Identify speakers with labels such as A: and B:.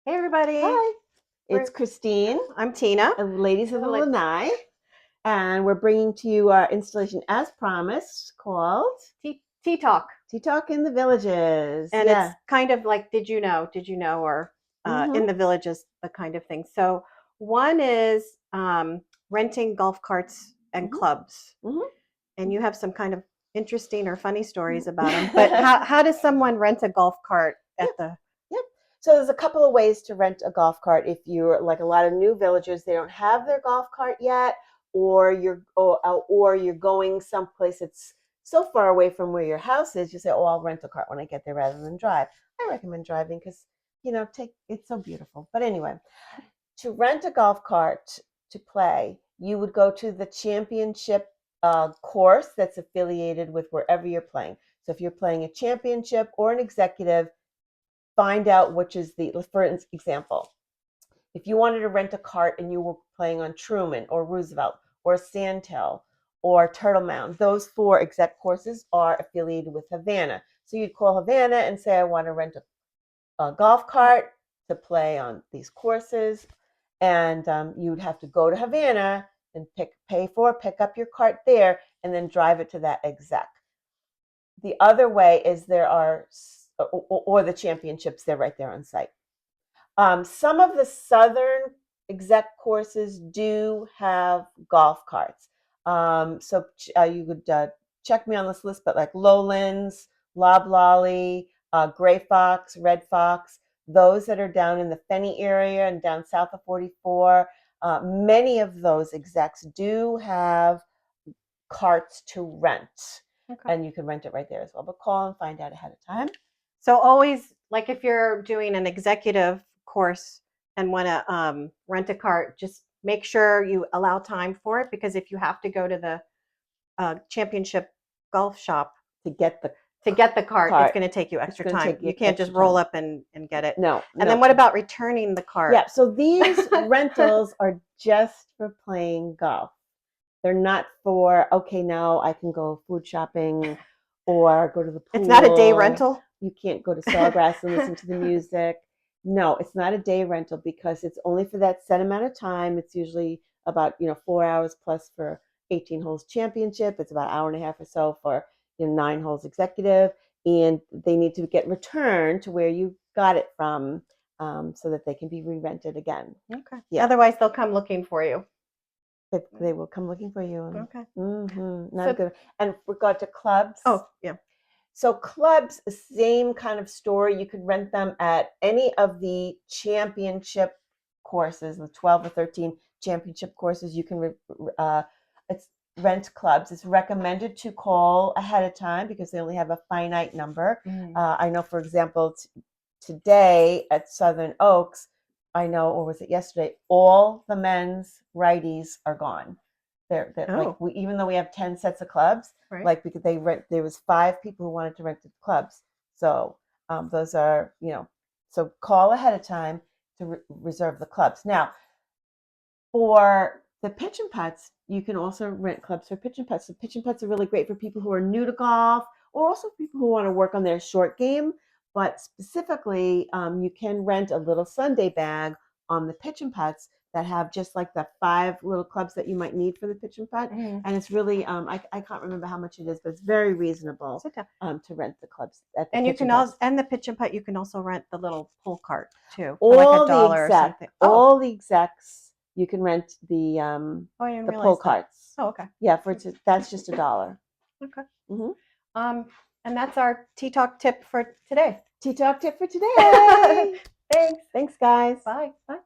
A: Hey everybody.
B: Hi, it's
A: We're-
B: Christine,
A: I'm Tina.
B: ladies of the
A: Like-
B: Lanai, and we're bringing to you our installation as promised called
A: Tea Talk.
B: Tea Talk in the Villages.
A: And it's kind of like did you know, or
B: Mhm.
A: in the villages, the kind of thing. So one is renting golf carts and
B: Mhm.
A: clubs.
B: Mhm.
A: And you have some kind of interesting or funny stories about them. But how does someone rent a golf cart at the
B: Yep. So there's a couple of ways to rent a golf cart if you're like a lot of new villagers, they don't have their golf cart yet, or you're going someplace that's so far away from where your house is. You say, "Oh, I'll rent a cart when I get there rather than drive." I recommend driving because it's so beautiful. But anyway, to rent a golf cart to play, you would go to the championship course that's affiliated with wherever you're playing. So if you're playing a championship or an executive, find out which is for example, if you wanted to rent a cart and you were playing on Truman or Roosevelt or Sandhill or Turtle Mound, those four exec courses are affiliated with Havana. So you'd call Havana and say, I want to rent a golf cart to play on these courses. And you'd have to go to Havana and pick up your cart there and then drive it to that exec. The other way is there are, or the championships, they're right there on site. Some of the southern exec courses do have golf carts. So you could check me on this list, but like Lowlands, Loblolly, Gray Fox, Red Fox, those that are down in the Fenny area and down south of 44, many of those execs do have carts to rent.
A: Okay.
B: And you can rent it right there as well. But call and find out ahead of time.
A: So always, like if you're doing an executive course and want to rent a cart, just make sure you allow time for it, because if you have to go to the championship golf shop
B: To get the
A: cart, it's going to take you extra time. You can't just roll up and get it.
B: No.
A: And then what about returning the cart?
B: Yeah, so these rentals are just for playing golf. They're not for, okay, now I can go food shopping or go to the pool.
A: It's not a day rental?
B: You can't go to Sawgrass and listen to the music. No, it's not a day rental because it's only for that set amount of time. It's usually about 4 hours plus for 18 holes championship. It's about an hour and a half or so for 9 holes executive, and they need to get returned to where you got it from, so that they can be re-rented again.
A: Okay.
B: Yeah.
A: Otherwise, they'll come looking for you.
B: They will come looking for you.
A: Okay.
B: Not good. And regard to clubs.
A: Oh, yeah.
B: So clubs, same kind of story. You could rent them at any of the championship courses, the 12 or 13 championship courses. You can rent clubs. It's recommended to call ahead of time because they only have a finite number. I know, for example, today at Southern Oaks, or was it yesterday, all the men's righties are gone. Even though we have 10 sets of clubs,
A: right,
B: because there was 5 people who wanted to rent the clubs. So those are, so call ahead of time to reserve the clubs. Now, for the pitch and putts, you can also rent clubs for pitch and putts. So pitch and putts are really great for people who are new to golf, or also people who want to work on their short game. But specifically, you can rent a little Sunday bag on the pitch and putts that have just like the 5 little clubs that you might need for the pitch and putt. And it's really, I can't remember how much it is, but it's very reasonable to rent the clubs at the
A: and
B: pitch
A: you can also, and the pitch and putt, you can also rent the little pull cart too, for like $1 or something.
B: All the execs, you can rent the pull carts.
A: Oh, okay.
B: Yeah, that's just $1.
A: Okay.
B: Mm-hmm.
A: And that's our Tea Talk tip for today.
B: Tea Talk tip for today.
A: Thanks.
B: Thanks, guys.
A: Bye.
B: Bye.